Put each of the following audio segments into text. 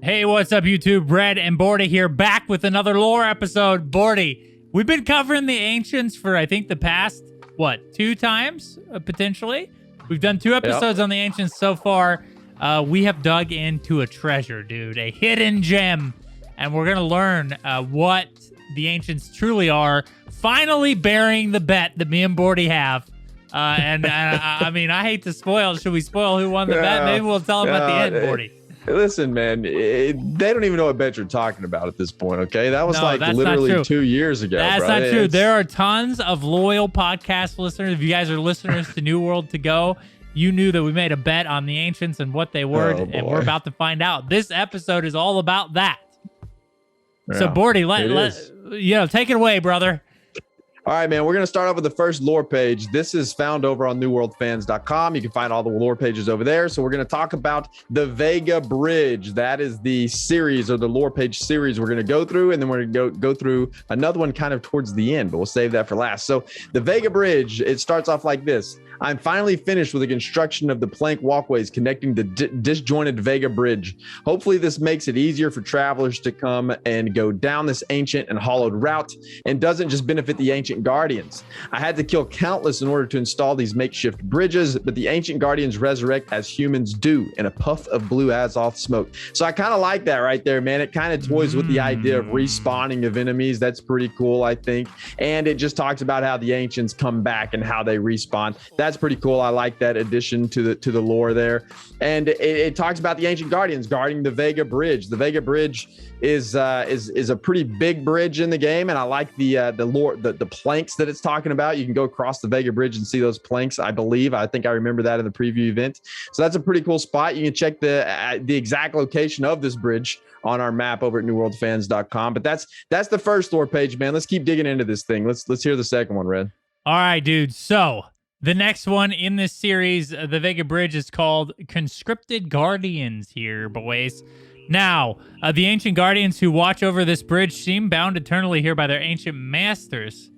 Hey, what's up, YouTube? Red and Bordy here, back with another lore episode. Bordy, we've been covering the Ancients for, I think, the past, 2 times, potentially? We've done 2 episodes on the Ancients so far. We have dug into a treasure, dude, a hidden gem, and we're going to learn what the Ancients truly are, finally bearing the bet that me and Bordy have. I mean, I hate to spoil. Should we spoil who won the bet? Maybe we'll tell them at the end, Bordy. Listen, man, they don't even know what bet you're talking about at this point, okay? That was literally 2 years ago. That's not true. There are tons of loyal podcast listeners. If you guys are listeners to New World to Go, you knew that we made a bet on the Ancients and what they were, and we're about to find out. This episode is all about that. Yeah, so, Bordy, take it away, brother. All right, man, we're going to start off with the first lore page. This is found over on newworldfans.com. You can find all the lore pages over there. So we're going to talk about the Vega Bridge. That is the series, or the lore page series we're going to go through, and then we're going to go through another one kind of towards the end, but we'll save that for last. So the Vega Bridge, it starts off like this. I'm finally finished with the construction of the plank walkways connecting the disjointed Vega Bridge. Hopefully this makes it easier for travelers to come and go down this ancient and hollowed route, and doesn't just benefit the ancient guardians. I had to kill countless in order to install these makeshift bridges, but the ancient guardians resurrect as humans do, in a puff of blue Azoth smoke. So I kind of like that right there, man. It kind of toys with the idea of respawning of enemies. That's pretty cool, I think. And it just talks about how the ancients come back and how they respawn. That's pretty cool. I like that addition to the lore there. And it talks about the ancient guardians guarding the Vega Bridge. The Vega Bridge is a pretty big bridge in the game, and I like the lore, the planks that it's talking about. You can go across the Vega Bridge and see those planks. I think I remember that in the preview event. So that's a pretty cool spot. You can check the exact location of this bridge on our map over at newworldfans.com. But that's the first lore page, man. Let's keep digging into this thing. Let's hear the second one, Red. All right, dude. So the next one in this series, the Vega Bridge, is called Conscripted Guardians here, boys. Now, the ancient guardians who watch over this bridge seem bound eternally here by their ancient masters.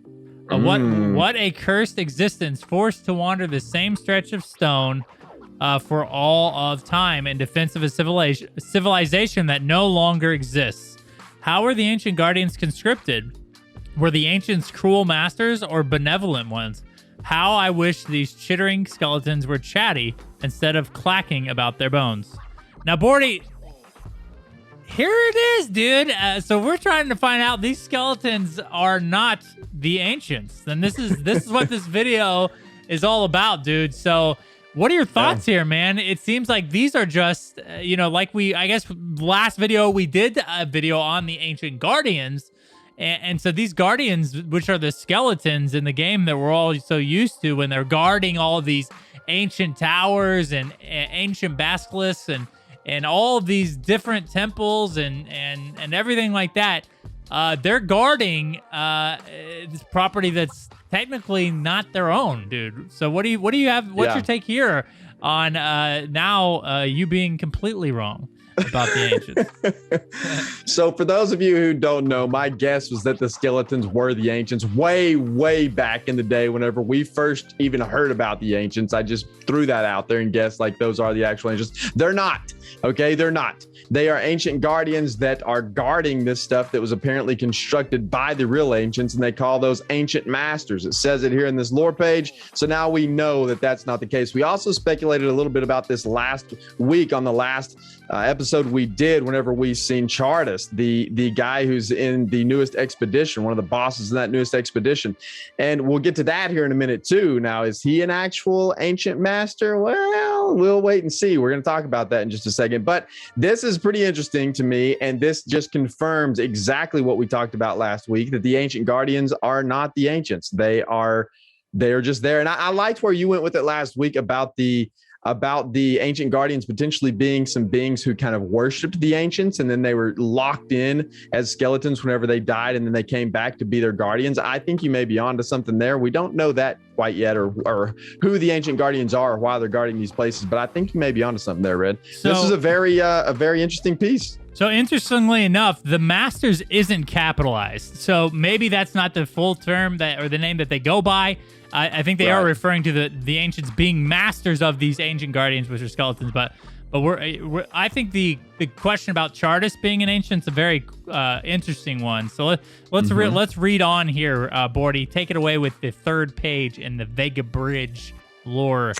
What a cursed existence, forced to wander the same stretch of stone for all of time in defense of a civilization that no longer exists. How were the ancient guardians conscripted? Were the ancients cruel masters or benevolent ones? How I wish these chittering skeletons were chatty instead of clacking about their bones. Now, Bordy, here it is, dude. So we're trying to find out these skeletons are not the ancients. And this is what this video is all about, dude. So what are your thoughts here, man? It seems like these are just, I guess last video we did a video on the ancient guardians. And so these guardians, which are the skeletons in the game that we're all so used to when they're guarding all of these ancient towers and ancient basilisks and all of these different temples and everything like that, they're guarding this property that's technically not their own, dude. So what do you have? What's your take here on now you being completely wrong about the ancients? So for those of you who don't know, my guess was that the skeletons were the ancients way back in the day. Whenever we first even heard about the ancients, I just threw that out there and guessed like those are the actual ancients. They're not. Okay, they're not. They are ancient guardians that are guarding this stuff that was apparently constructed by the real ancients, and they call those ancient masters. It says it here in this lore page, so now we know that that's not the case. We also speculated a little bit about this last week on the last episode we did whenever we seen Chartis, the guy who's in the newest expedition, one of the bosses in that newest expedition. And we'll get to that here in a minute too. Now, is he an actual ancient master? Well, we'll wait and see. We're going to talk about that in just a second. But this is pretty interesting to me, and this just confirms exactly what we talked about last week, that the ancient guardians are not the ancients. They are just there. And I liked where you went with it last week about the ancient guardians potentially being some beings who kind of worshipped the ancients, and then they were locked in as skeletons whenever they died, and then they came back to be their guardians. I think you may be onto something there. We don't know that quite yet, or who the ancient guardians are or why they're guarding these places, but I think you may be onto something there, Red. So, this is a very interesting piece. So interestingly enough, the Masters isn't capitalized. So maybe that's not the full term or the name that they go by. I think they are referring to the ancients being masters of these ancient guardians, which are skeletons. But But I think the question about Chartis being an ancient's a very interesting one. So let's read on here, Bordy. Take it away with the third page in the Vega Bridge lore.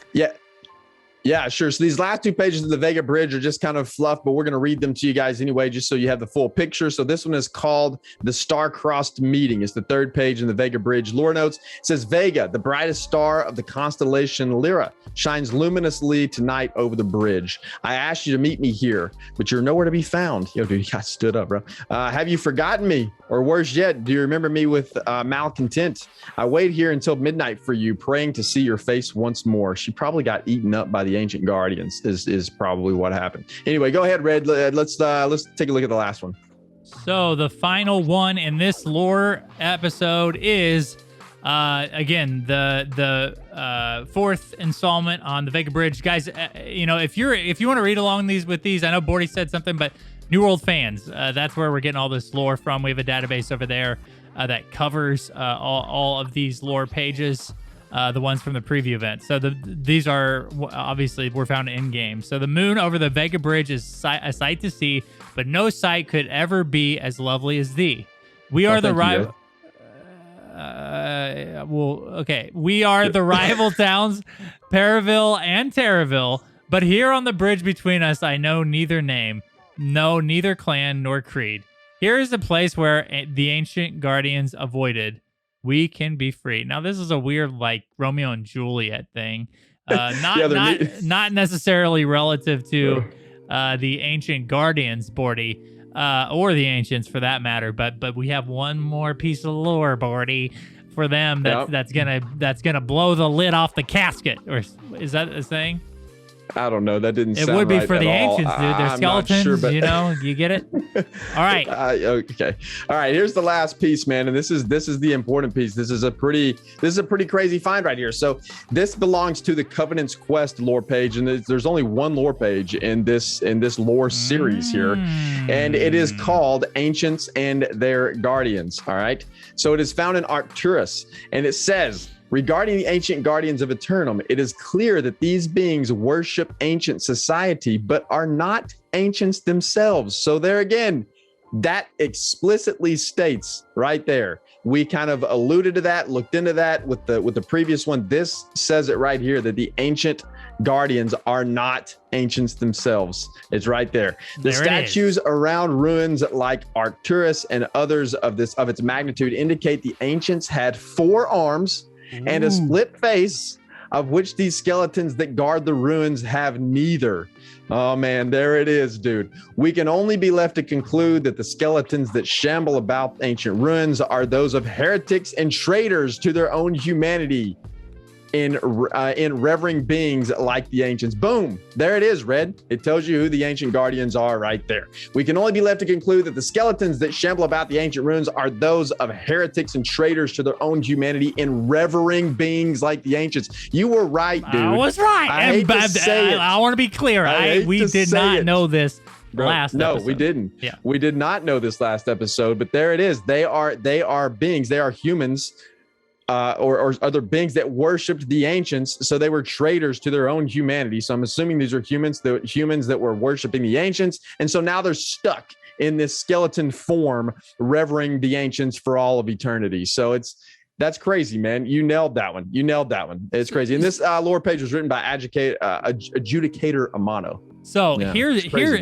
Yeah, sure. So these last 2 pages of the Vega Bridge are just kind of fluff, but we're going to read them to you guys anyway, just so you have the full picture. So this one is called the Star-Crossed Meeting. It's the 3rd page in the Vega Bridge lore notes. It says, Vega, the brightest star of the constellation Lyra, shines luminously tonight over the bridge. I asked you to meet me here, but you're nowhere to be found. Yo, dude, you got stood up, bro. Have you forgotten me? Or worse yet, do you remember me with malcontent? I wait here until midnight for you, praying to see your face once more. She probably got eaten up by the ancient guardians is probably what happened. Anyway, go ahead, Red. Let's take a look at the last one. So the final one in this lore episode is again the 4th installment on the Vega Bridge. Guys, if you want to read along with these, I know Bordy said something, but New World Fans, that's where we're getting all this lore from. We have a database over there that covers all of these lore pages. The ones from the preview event. So these are obviously were found in game. So the moon over the Vega Bridge is a sight to see, but no sight could ever be as lovely as thee. We are the rival. We are the rival towns, Periville and Terraville. But here on the bridge between us, I know neither name, no, neither clan nor creed. Here is a place where the ancient guardians avoided. We can be free. Now, this is a weird, like, Romeo and Juliet thing. Not necessarily relative to the ancient guardians, Bordy, or the ancients for that matter. But we have one more piece of lore, Bordy, for them that's gonna blow the lid off the casket. Or is that a thing? I don't know. That didn't sound right. It would be right for the all. ancients, dude. They're skeletons, sure, but... you get it? All right. Okay. All right. Here's the last piece, man. And this is the important piece. This is a pretty crazy find right here. So this belongs to the Covenant's Quest lore page. And there's only one lore page in this lore series here. And it is called Ancients and Their Guardians. All right. So it is found in Arcturus. And it says, regarding the ancient guardians of Aeternum, it is clear that these beings worship ancient society, but are not ancients themselves. So there again, that explicitly states right there. We kind of alluded to that, looked into that with the previous one. This says it right here that the ancient guardians are not ancients themselves. It's right there. The statues around ruins like Arcturus and others of its magnitude indicate the ancients had 4 arms and a split face, of which these skeletons that guard the ruins have neither. Oh man, there it is, dude. We can only be left to conclude that the skeletons that shamble about ancient ruins are those of heretics and traitors to their own humanity in revering beings like the ancients. Boom, there it is, Red. It tells you who the ancient guardians are right there. We can only be left to conclude that the skeletons that shamble about the ancient ruins are those of heretics and traitors to their own humanity in revering beings like the ancients. You were right, dude. I was right. I want to be clear. We did not know this last episode. No, we didn't. Yeah. We did not know this last episode, but there it is. They are beings. They are humans. Or other beings that worshipped the ancients, so they were traitors to their own humanity. So I'm assuming these are humans that were worshiping the ancients, and so now they're stuck in this skeleton form, revering the ancients for all of eternity. So that's crazy, man. You nailed that one. It's crazy. And this lore page was written by Adjudicator Amano. So here,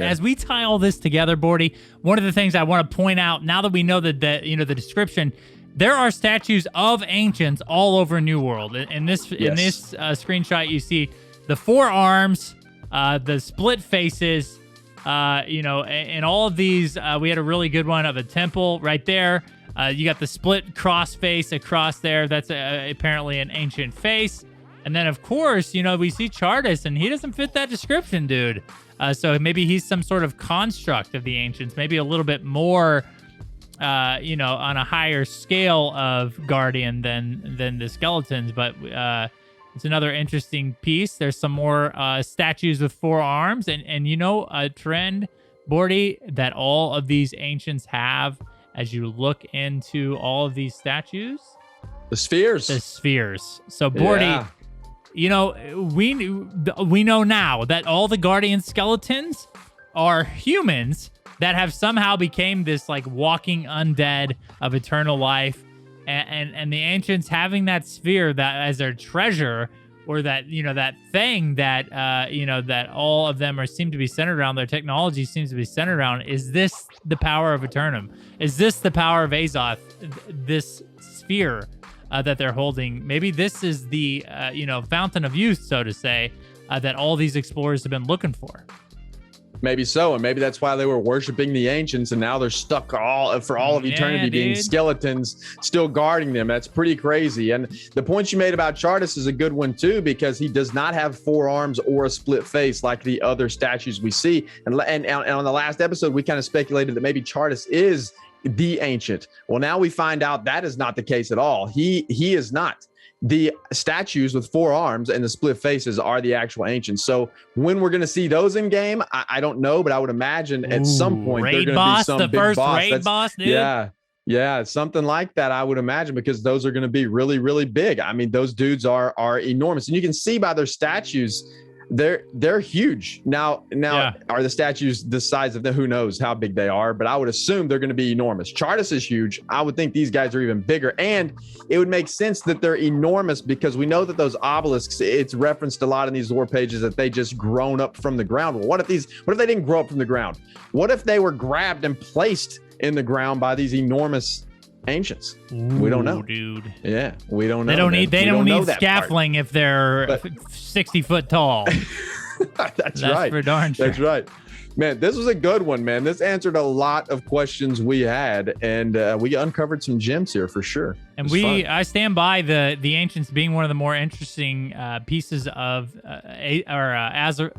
as we tie all this together, Bordy, one of the things I want to point out now that we know that the description. There are statues of ancients all over New World. In this screenshot, you see the 4 arms, the split faces, and all of these. We had a really good one of a temple right there. You got the split cross face across there. That's apparently an ancient face. And then, of course, we see Chartis, and he doesn't fit that description, dude. So maybe he's some sort of construct of the ancients, maybe a little bit more... on a higher scale of guardian than the skeletons, but it's another interesting piece. There's some more statues with 4 arms, and a trend, Bordy, that all of these ancients have as you look into all of these statues. The spheres. So Bordy, you know, we know now that all the Guardian skeletons are humans that have somehow became this like walking undead of eternal life, and the ancients having that sphere that as their treasure, or that, you know, that thing that you know, that all of them seem to be centered around, their technology seems to be centered around. Is this the power of Aeternum? Is this the power of Azoth? This sphere that they're holding? Maybe this is the you know, fountain of youth, so to say, that all these explorers have been looking for. Maybe so, and maybe that's why they were worshiping the ancients, and now they're stuck for all of eternity being skeletons, still guarding them. That's pretty crazy. And the point you made about Chartis is a good one too, because he does not have 4 arms or a split face like the other statues we see. And on the last episode, we kind of speculated that maybe Chartis is the ancient. Well, now we find out that is not the case at all. He is not. The statues with 4 arms and the split faces are the actual ancients. So when we're going to see those in game, I don't know, but I would imagine at some point they're going to be some big boss. Raid boss, dude. Yeah, something like that, I would imagine, because those are going to be really, really big. I mean, those dudes are enormous, and you can see by their statues, they're huge. Now, are the statues the size of them? Who knows how big they are, but I would assume they're going to be enormous. Chartis is huge. I would think these guys are even bigger, and it would make sense that they're enormous because we know that those obelisks, it's referenced a lot in these lore pages that they just grown up from the ground. Well, what if they didn't grow up from the ground? What if they were grabbed and placed in the ground by these enormous ancients? We don't know, dude. Yeah, we don't know. They don't need scaffolding if they're 60 foot tall. That's right. For darn sure. That's right. Man, this was a good one, man. This answered a lot of questions we had, and we uncovered some gems here for sure. And I stand by the ancients being one of the more interesting pieces of Azoth.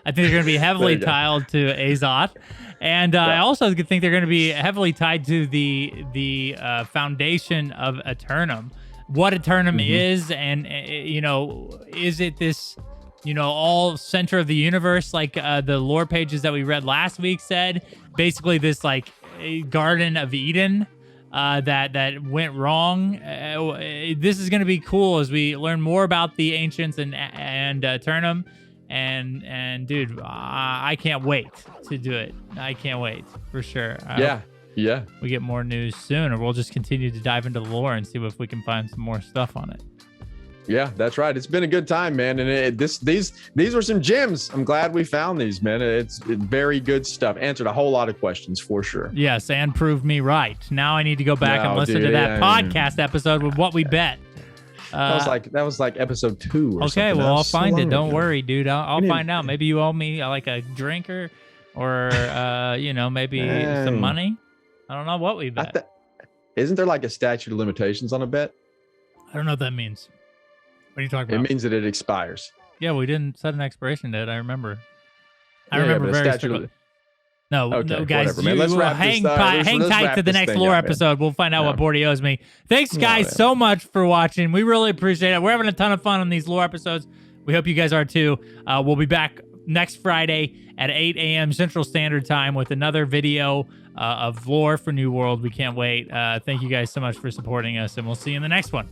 I think they're going to be heavily tied to Azoth. And I also think they're going to be heavily tied to the foundation of Aeternum. What Aeternum is, and you know, is it this, you know, all center of the universe like the lore pages that we read last week said? Basically, this like a Garden of Eden that went wrong. This is going to be cool as we learn more about the ancients and Aeternum. And dude, I can't wait to do it. I can't wait for sure. Yeah. We get more news soon, or we'll just continue to dive into the lore and see if we can find some more stuff on it. Yeah, that's right. It's been a good time, man. And these were some gems. I'm glad we found these, man. It's very good stuff. Answered a whole lot of questions for sure. Yes, and proved me right. Now I need to go back and listen to that podcast episode with what we bet. That was like episode 2 or something. Okay, well, I'll find it. Don't worry, dude. I'll find out. Maybe you owe me like a drink or you know, maybe some money. I don't know what we bet. Isn't there like a statute of limitations on a bet? I don't know what that means. What are you talking about? It means that it expires. Yeah, we didn't set an expiration date. I remember. I remember very strictly. No, guys, let's hang tight to the next lore episode. We'll find out what Bordy owes me. Thanks, guys, so much for watching. We really appreciate it. We're having a ton of fun on these lore episodes. We hope you guys are too. We'll be back next Friday at 8 a.m. Central Standard Time with another video of lore for New World. We can't wait. Thank you guys so much for supporting us, and we'll see you in the next one.